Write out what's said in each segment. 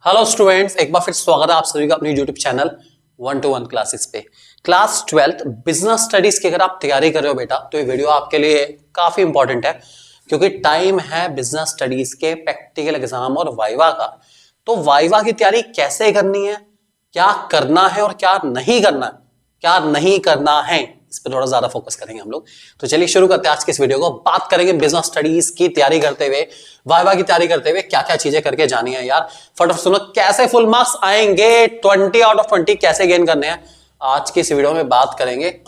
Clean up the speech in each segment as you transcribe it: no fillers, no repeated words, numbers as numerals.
Hello students, एक बार फिर स्वागत है आप सभी का अपनी यूट्यूब चैनल 1-to-1 क्लासेस पे। क्लास 12th बिजनेस स्टडीज की अगर आप तैयारी कर रहे हो बेटा, तो ये वीडियो आपके लिए काफी इंपॉर्टेंट है, क्योंकि टाइम है बिजनेस स्टडीज के प्रैक्टिकल एग्जाम और वाइवा का। तो वाइवा की तैयारी कैसे करनी है, क्या करना है और क्या नहीं करना है, इस पर थोड़ा ज्यादा फोकस करेंगे हम लोग। तो चलिए शुरू करते हैं आज के इस वीडियो को। बात करेंगे बिजनेस स्टडीज की तैयारी करते हुए, वाइवा की तैयारी करते हुए क्या क्या चीजें करके जानी है यार। फटाफट सुनो, कैसे फुल मार्क्स आएंगे, 20 आउट ऑफ 20 कैसे गेन करने हैं, आज की इस वीडियो में बात करेंगे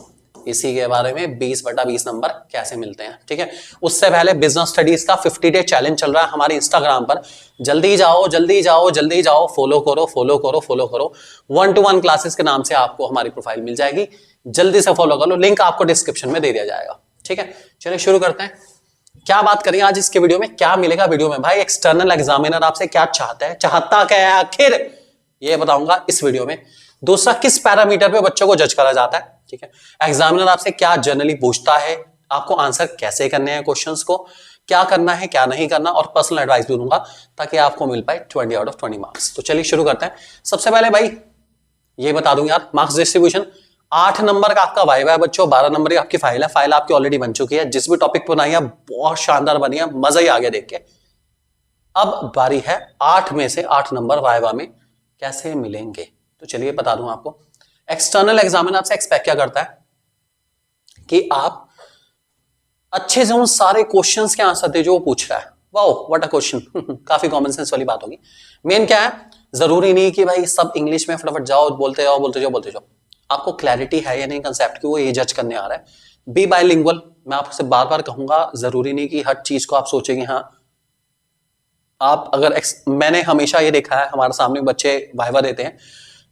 इसी के बारे में। 20/20 नंबर कैसे मिलते हैं, ठीक है। उससे पहले बिजनेस स्टडीज का 50 डे चैलेंज चल रहा है हमारे इंस्टाग्राम पर। जल्दी जाओ, फॉलो करो। 1-to-1 क्लासेस के नाम से आपको हमारी प्रोफाइल मिल जाएगी, जल्दी से फॉलो कर लो, लिंक आपको डिस्क्रिप्शन में दे दिया जाएगा, ठीक है। चलिए शुरू करते हैं। क्या बात करेंगे आज इसके वीडियो में, क्या मिलेगा वीडियो में भाई। एक्सटर्नल एग्जामिनर आपसे क्या चाहता क्या है आखिर, ये बताऊंगा इस वीडियो में। दूसरा, किस पैरामीटर पे बच्चों को जज करा जाता है, ठीक है। एग्जामिनर आपसे क्या जनरली पूछता है, आपको आंसर कैसे करने हैं क्वेश्चंस को, क्या करना है क्या नहीं करना, और पर्सनल एडवाइस भी दूंगा ताकि आपको मिल पाए 20 आउट ऑफ 20 मार्क्स। तो चलिए शुरू करते हैं। सबसे पहले भाई ये बता दूं यार, मार्क्स डिस्ट्रीब्यूशन 8 नंबर का आपका वाइवा है बच्चों, 12 नंबर की आपकी फाइल है। फाइल आपकी ऑलरेडी बन चुकी है, जिस भी टॉपिक पर बनाई है बहुत शानदार बनी है, मजा ही आ गया देख के। अब बारी है 8 में से 8 नंबर वाइवा में कैसे मिलेंगे। तो चलिए बता दूं आपको। एक्सटर्नल एग्जामिनर आपसे एक्सपेक्ट क्या करता है कि आप अच्छे से उन सारे क्वेश्चंस के आंसर दे जो वो पूछ रहा है। वाओ व्हाट अ क्वेश्चन काफी कॉमन सेंस वाली बात होगी। मेन क्या है, जरूरी नहीं कि भाई सब इंग्लिश में फटाफट जाओ, बोलते जाओ। आपको क्लैरिटी है या नहीं कंसेप्ट की, वो ये जज करने आ रहा है। बी बाइलिंगुअल, मैं आपसे बार बार कहूंगा, जरूरी नहीं कि हर चीज को आप सोचेंगे। हाँ, आप अगर मैंने हमेशा ये देखा है, हमारे सामने बच्चे वाइवा देते हैं,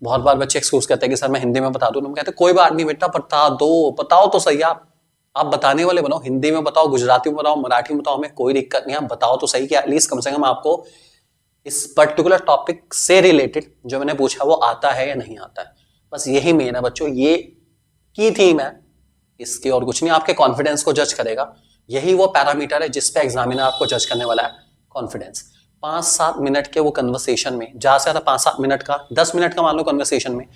बहुत बार बच्चे एक्सक्यूज करते हैं कि सर मैं हिंदी में बता दूं। हम कहते हैं कोई बात नहीं बेटा, बताओ तो सही। आप बताने वाले बनो, हिंदी में बताओ, गुजराती में बताओ, मराठी में बताओ, हमें कोई दिक्कत नहीं है। आप बताओ तो सही कि एटलीस्ट कम से कम आपको इस पर्टिकुलर टॉपिक से रिलेटेड जो मैंने पूछा वो आता है या नहीं आता है। बस यही मेन है बच्चों, ये की थीम है इसकी, और कुछ नहीं। आपके कॉन्फिडेंस को जज करेगा, यही वो पैरामीटर है जिस पे एग्जामिनर आपको जज करने वाला है, कॉन्फिडेंस। 5-7 मिनट के वो कन्वर्सेशन में, ज्यादा से ज्यादा 5-7 मिनट का, 10 मिनट का मान लो कन्वर्सेशन में,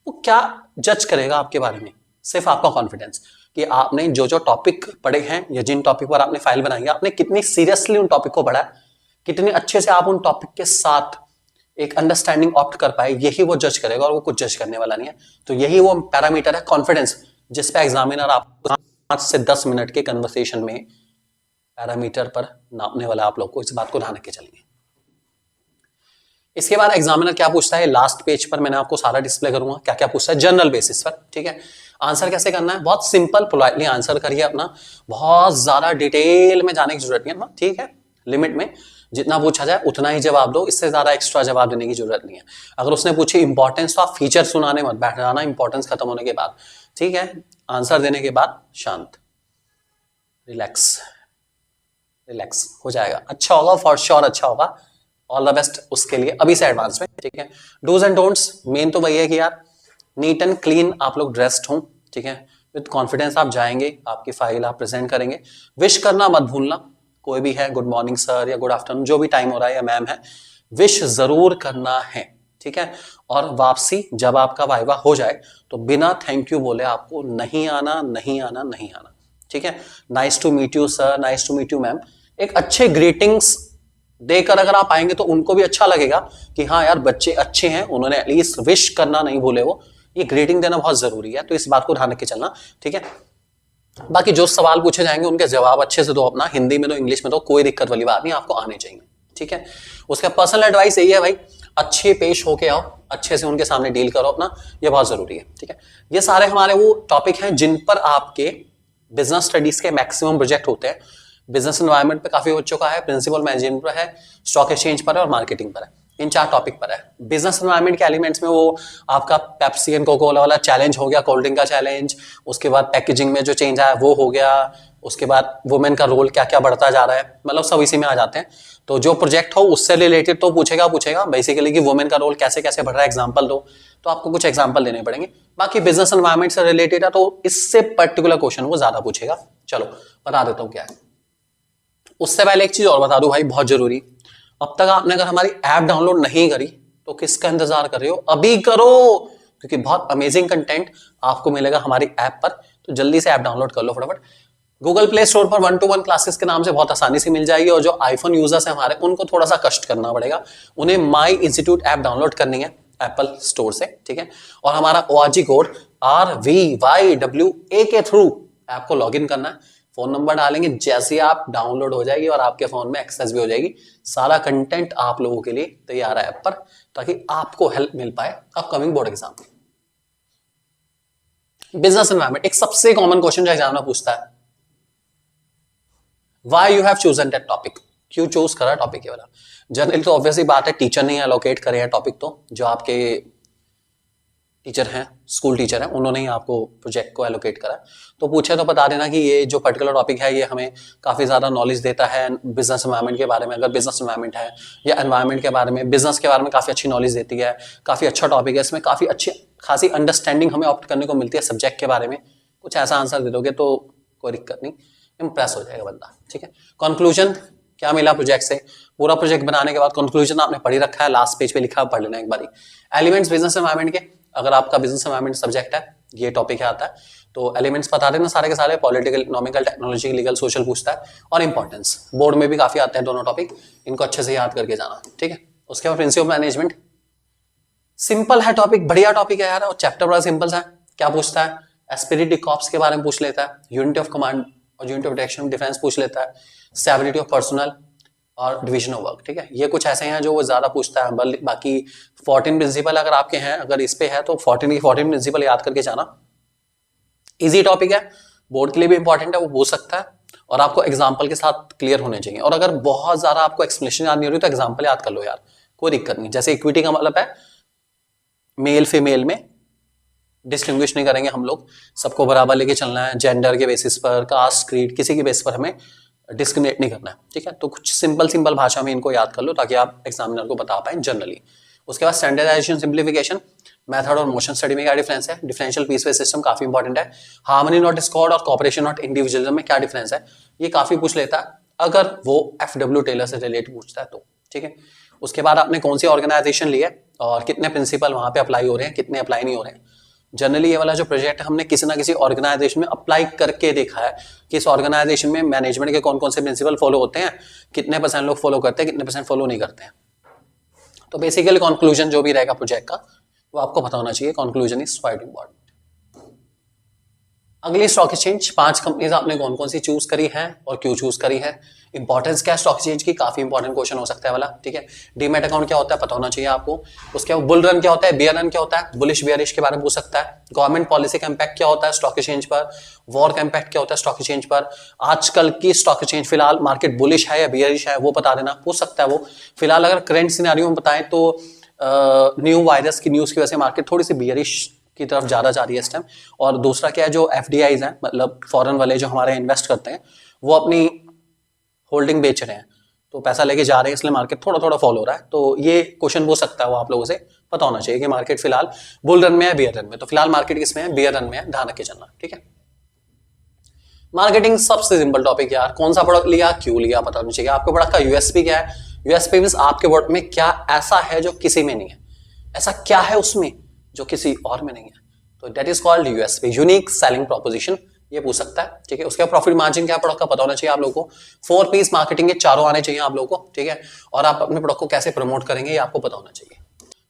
वो क्या जज करेगा आपके बारे में, सिर्फ आपका कॉन्फिडेंस, कि आपने जो टॉपिक पढ़े हैं या जिन टॉपिक पर आपने फाइल बनाई है, आपने कितनी सीरियसली उन टॉपिक को पढ़ा है, कितने अच्छे से आप उन टॉपिक के साथ एक अंडरस्टैंडिंग ऑप्ट कर पाए, यही वो जज करेगा, और वो कुछ जज करने वाला नहीं है। तो यही वो पैरामीटर है कॉन्फिडेंस, जिस पे एग्जामिनर आपको 5 से 10 मिनट के कन्वर्सेशन में पैरामीटर पर नापने वाला। आप लोग को इस बात को ध्यान रख के चलेंगे। इसके बाद एग्जामिनर क्या पूछता है, लास्ट पेज पर मैंने आपको सारा डिस्प्ले करूंगा क्या क्या पूछता है जनरल बेसिस पर, ठीक है। आंसर कैसे करना है, बहुत सिंपल, पोलाइटली आंसर करिए अपना, बहुत ज्यादा डिटेल में जाने की जरूरत नहीं है, ठीक है। लिमिट में जितना पूछा जाए उतना ही जवाब दो, इससे ज्यादा एक्स्ट्रा जवाब देने की जरूरत नहीं है। अगर उसने पूछी इंपॉर्टेंस, तो आप फीचर सुनाने मत बैठ जाना इंपॉर्टेंस खत्म होने के बाद, ठीक है। आंसर देने के बाद शांत, रिलैक्स हो जाएगा, अच्छा होगा, फॉर श्योर अच्छा होगा। ऑल द बेस्ट उसके लिए अभी से एडवांस में, ठीक है। डूज एंड डोंट्स, मेन तो वही है कि यार नीट एंड क्लीन आप लोग ड्रेस्ड हो, ठीक है। विद कॉन्फिडेंस आप जाएंगे, आपकी फाइल आप प्रेजेंट करेंगे। विश करना मत भूलना, कोई भी है, गुड मॉर्निंग सर या गुड आफ्टरनून, जो भी टाइम हो रहा है, या मैम है, विश जरूर करना है, ठीक है। और वापसी जब आपका वाइवा हो जाए तो बिना थैंक यू बोले आपको नहीं आना, ठीक है। Nice to meet you sir, nice to meet you ma'am, एक अच्छे ग्रीटिंग्स देकर अगर आप आएंगे तो उनको भी अच्छा लगेगा कि हाँ यार बच्चे अच्छे हैं, उन्होंने एटलीस्ट विश करना नहीं भूले। वो ये ग्रीटिंग देना बहुत जरूरी है, तो इस बात को ध्यान रख के चलना, ठीक है। बाकी जो सवाल पूछे जाएंगे उनके जवाब अच्छे से दो, अपना हिंदी में दो, इंग्लिश में दो, कोई दिक्कत वाली बात नहीं, आपको आने चाहिए, ठीक है। उसका पर्सनल एडवाइस यही है भाई, अच्छे पेश होके आओ, अच्छे से उनके सामने डील करो अपना, ये बहुत जरूरी है, ठीक है। ये सारे हमारे वो टॉपिक हैं जिन पर आपके बिजनेस स्टडीज के मैक्सिमम प्रोजेक्ट होते हैं। बिजनेस एनवायरनमेंट पे काफी बच्चों का है, प्रिंसिपल मैनेजमेंट पर है, स्टॉक एक्सचेंज पर है और मार्केटिंग पर है, इन 4 टॉपिक पर है। बिजनेस एनवायरनमेंट के एलिमेंट्स में वो आपका पेप्सी एंड कोका कोला वाला चैलेंज हो गया, कोल्ड ड्रिंक का चैलेंज, उसके बाद पैकेजिंग में जो चेंज आया वो हो गया, उसके बाद वुमेन का रोल क्या क्या बढ़ता जा रहा है, मतलब सब इसी में आ जाते हैं। तो जो प्रोजेक्ट हो उससे रिलेटेड तो पूछेगा बेसिकली कि वुमेन का रोल कैसे कैसे बढ़ रहा है, एग्जाम्पल दो, तो आपको कुछ एग्जाम्पल देने पड़ेंगे। बाकी बिजनेस एनवायरनमेंट से रिलेटेड है तो इससे पर्टिकुलर क्वेश्चन वो ज्यादा पूछेगा। चलो बता देता हूँ क्या है। उससे पहले एक चीज और बता दूं भाई, बहुत जरूरी, अब तक आपने अगर हमारी ऐप डाउनलोड नहीं करी तो किसका इंतजार कर रहे हो, अभी करो, क्योंकि बहुत अमेजिंग कंटेंट आपको मिलेगा हमारी ऐप पर। तो जल्दी से ऐप डाउनलोड कर लो फटाफट। गूगल प्ले स्टोर पर 1-to-1 क्लासेस के नाम से बहुत आसानी से मिल जाएगी, और जो आईफोन यूजर्स हैं हमारे, उनको थोड़ा सा कष्ट करना पड़ेगा, उन्हें माई इंस्टीट्यूट ऐप डाउनलोड करनी है एप्पल स्टोर से, ठीक है। और हमारा ORG कोड RVYWA के थ्रू ऐप को लॉग इन करना है, फोन नंबर डालेंगे, जैसे आप डाउनलोड हो जाएगी और आपके फोन में एक्सेस भी हो जाएगी। सारा कंटेंट आप लोगों के लिए तैयार है ऐप पर, ताकि आपको हेल्प मिल पाए अपकमिंग बोर्ड एग्जाम में। बिजनेस एनवायरनमेंट, एक सबसे कॉमन क्वेश्चन जो एग्जाम में पूछता है, why you have chosen that topic, क्यों चूज करा टॉपिक ये वाला। जनरली तो ऑब्वियसली बात है, टीचर ने एलोकेट करे हैं टॉपिक, तो जो आपके टीचर हैं, स्कूल टीचर हैं, उन्होंने ही आपको प्रोजेक्ट को एलोकेट करा। तो पूछे तो बता देना कि ये जो पर्टिकुलर टॉपिक है ये हमें काफ़ी ज़्यादा नॉलेज देता है बिजनेस एनवायरनमेंट के बारे में। अगर बिजनेस एनवायरनमेंट है या एनवायरनमेंट के बारे में, बिजनेस के बारे में काफ़ी अच्छी नॉलेज देती है, काफ़ी अच्छा टॉपिक है, इसमें काफ़ी अच्छी खासी अंडरस्टैंडिंग हमें ऑप्ट करने को मिलती है सब्जेक्ट के बारे में। कुछ ऐसा आंसर दे दोगे तो कोई दिक्कत नहीं, इंप्रेस हो जाएगा बंदा, ठीक है। कंक्लूजन क्या मिला प्रोजेक्ट से, पूरा प्रोजेक्ट बनाने के बाद कंक्लूजन आपने पढ़ी रखा है, लास्ट पेज पे लिखा, पढ़ लेना एक बारी। एलिमेंट्स बिजनेस एनवायरनमेंट के, अगर आपका बिजनेस एनवायरनमेंट सब्जेक्ट है, ये टॉपिक है आता है, तो एलिमेंट्स बता देना सारे के सारे, political, economical, technology, legal, social पूछता है, और इंपॉर्टेंस बोर्ड में भी काफी आते हैं दोनों टॉपिक, इनको अच्छे से याद करके जाना, ठीक है। उसके बाद प्रिंसिपल मैनेजमेंट, सिंपल है टॉपिक, बढ़िया टॉपिक है यार, और चैप्टर बड़ा सिंपल है। क्या पूछता है, एस्पिरिट डी कॉप्स के बारे में पूछ लेता है, यूनिट ऑफ कमांड और unit of direction of defence पूछ लेता है, स्टेबिलिटी ऑफ पर्सनल और डिवीजन ऑफ वर्क, ठीक है। ये कुछ ऐसे हैं जो वो ज्यादा पूछता है। बाकी 14 प्रिंसिपल अगर आपके हैं, अगर इस पे है तो 14 की 14 प्रिंसिपल याद करके जाना। इजी टॉपिक है, बोर्ड के लिए भी इंपॉर्टेंट है, वो पूछ सकता है, और आपको एग्जाम्पल के साथ क्लियर होने चाहिए। और अगर बहुत ज्यादा आपको एक्सप्लेनेशन याद नहीं हो रही तो एग्जाम्पल याद कर लो यार, कोई दिक्कत नहीं। जैसे इक्विटी का मतलब है मेल फीमेल में डिस्टिंग्विश नहीं करेंगे हम लोग, सबको बराबर लेके चलना है, जेंडर के बेसिस पर, कास्ट, क्रीड, किसी के बेसिस पर हमें डिस्क्रिमिनेट नहीं करना है, ठीक है। तो कुछ सिंपल भाषा में इनको याद कर लो, ताकि आप एग्जामिनर को बता पाए जनरली। उसके बाद स्टैंडर्डाइजेशन, सिंप्लीफिकेशन, मेथड और मोशन स्टडी में क्या डिफरेंस है, डिफरेंशियल पीसवाइज सिस्टम काफी इंपॉर्टेंट है, हार्मनी नॉट डिस्कॉर्ड और कॉपरेशन नॉट इंडिविजुअलिज्म में क्या डिफरेंस है, ये काफी पूछ लेता है अगर वो FW टेलर से रिलेटेड पूछता है तो, ठीक है। उसके बाद आपने कौन सी ऑर्गेनाइजेशन ली है और कितने प्रिंसिपल वहां पे अप्लाई हो रहे हैं, कितने अप्लाई नहीं हो रहे हैं। जनरली ये वाला जो प्रोजेक्ट हमने किसी ना किसी ऑर्गेनाइजेशन में अप्लाई करके देखा है कि इस ऑर्गेनाइजेशन में मैनेजमेंट के कौन कौन से प्रिंसिपल फॉलो होते हैं, कितने % लोग फॉलो करते हैं, कितने % फॉलो नहीं करते हैं। तो बेसिकली कंक्लूजन जो भी रहेगा प्रोजेक्ट का वो आपको पता होना चाहिए। Conclusion is quite important. अगली स्टॉक एक्सचेंज, 5 कंपनीज आपने कौन कौन सी चूज करी है और क्यों चूज करी है। इंपॉर्टेंस क्या है स्टॉक एक्सचेंज की, काफी इंपॉर्टेंट क्वेश्चन हो सकता है वाला, ठीक है। डीमैट अकाउंट क्या होता है पता होना चाहिए आपको। उसके बाद बुल रन क्या होता है, बियर रन क्या होता है, बुलिश बियरिश के बारे में पूछ सकता है। गवर्नमेंट पॉलिसी का इंपैक्ट क्या होता है स्टॉक एक्सचेंज पर, वॉर का इंपैक्ट क्या होता है स्टॉक एक्सचेंज पर, आजकल की स्टॉक एक्सचेंज फिलहाल मार्केट बुलिश है या बियरिश है वो बता देना, पूछ सकता है वो। फिलहाल अगर करंट सिनेरियो में बताएं तो न्यू वायरस की न्यूज की वजह से मार्केट थोड़ी सी बियरिश की तरफ ज्यादा जा रही है इस टाइम। और दूसरा क्या है, जो FDIs हैं, मतलब फॉरेन वाले जो हमारे इन्वेस्ट करते हैं, वो अपनी होल्डिंग बेच रहे हैं, तो पैसा लेके जा रहे हैं, इसलिए मार्केट थोड़ा थोड़ा फॉल हो रहा है। तो ये क्वेश्चन पूछ सकता है वो, आप लोगों से पता होना चाहिए कि मार्केट फिलहाल बुल रन में है, बियर रन में। तो फिलहाल मार्केट किसमें है, बियर रन में है, ध्यान रख के चलना, ठीक है। मार्केटिंग सबसे सिंपल टॉपिक यार, कौन सा प्रोडक्ट लिया, क्यों लिया, पता होना चाहिए। आपके प्रोडक्ट का USP क्या है, USP मींस आपके प्रोडक्ट में क्या ऐसा है जो किसी में नहीं है, ऐसा क्या है उसमें जो किसी और में नहीं है, तो that is called USP, unique selling proposition, ये पूछ सकता है, ठीक है। उसके बाद प्रॉफिट मार्जिन क्या प्रोडक्ट का पता होना चाहिए आप लोगों को। 4 P's मार्केटिंग के चारों आने चाहिए आप लोगों को, ठीक है। और आप अपने प्रोडक्ट को कैसे प्रमोट करेंगे ये आपको पता होना चाहिए।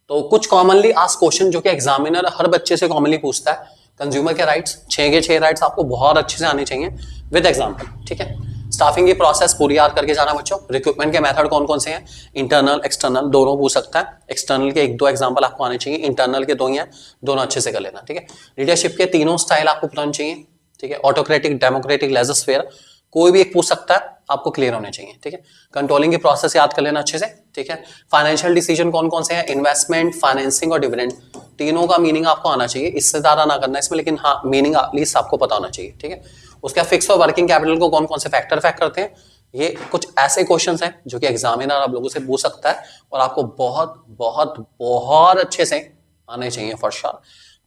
तो कुछ कॉमनली आस्क्ड क्वेश्चन जो कि एग्जामिनर हर बच्चे से कॉमनली पूछता है, कंज्यूमर के राइट्स, 6 के 6 राइट्स आपको बहुत अच्छे से आने चाहिए विद एग्जाम्पल, ठीक है। स्टाफिंग की प्रोसेस पूरी याद करके जाना बच्चों। रिक्रूटमेंट के मेथड कौन कौन से हैं, इंटरनल एक्सटर्नल दोनों पूछ सकता है। एक्सटर्नल के 1-2 एग्जांपल आपको आने चाहिए, इंटरनल के 2 ही हैं, दोनों अच्छे से कर लेना, ठीक है। लीडरशिप के 3 स्टाइल आपको पता होने चाहिए, ठीक है। ऑटोक्रेटिक, डेमोक्रेटिक, लेजर-फेयर, कोई भी एक पूछ सकता है, आपको क्लियर होने चाहिए, ठीक है। कंट्रोलिंग की प्रोसेस याद कर लेना अच्छे से, ठीक है। फाइनेंशियल डिसीजन कौन कौन से हैं, इन्वेस्टमेंट, फाइनेंसिंग और डिविडेंड, तीनों का मीनिंग आपको आना चाहिए, इससे ज्यादा ना करना इसमें, लेकिन हाँ मीनिंग एटलीस्ट आपको पता होना चाहिए, ठीक है। उसका फिक्स और वर्किंग कैपिटल को कौन कौन से फैक्टर इफेक्ट करते हैं, ये कुछ ऐसे क्वेश्चंस हैं जो कि एग्जामिनर आप लोगों से पूछ सकता है और आपको बहुत बहुत बहुत अच्छे से आने चाहिए फॉर श्योर।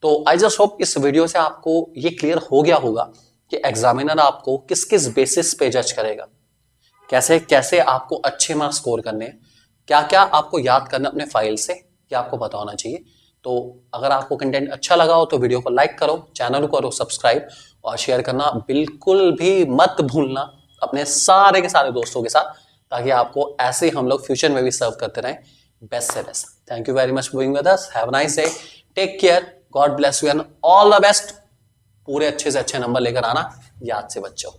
तो आई जस्ट होप इस वीडियो से आपको ये क्लियर हो गया होगा कि एग्जामिनर आपको किस किस बेसिस पे जज करेगा, कैसे कैसे आपको अच्छे मार्क्स स्कोर करने हैं, क्या क्या आपको याद करना अपने फाइल से, ये आपको पता होना चाहिए। तो अगर आपको कंटेंट अच्छा लगा हो तो वीडियो को लाइक करो, चैनल को करो सब्सक्राइब और शेयर करना बिल्कुल भी मत भूलना अपने सारे के सारे दोस्तों के साथ, ताकि आपको ऐसे ही हम लोग फ्यूचर में भी सर्व करते रहें बेस्ट से best. Thank you very much for being with us, have a nice day, take care, God bless you and all the best. पूरे अच्छे से अच्छे नंबर लेकर आना, याद से बच्चों।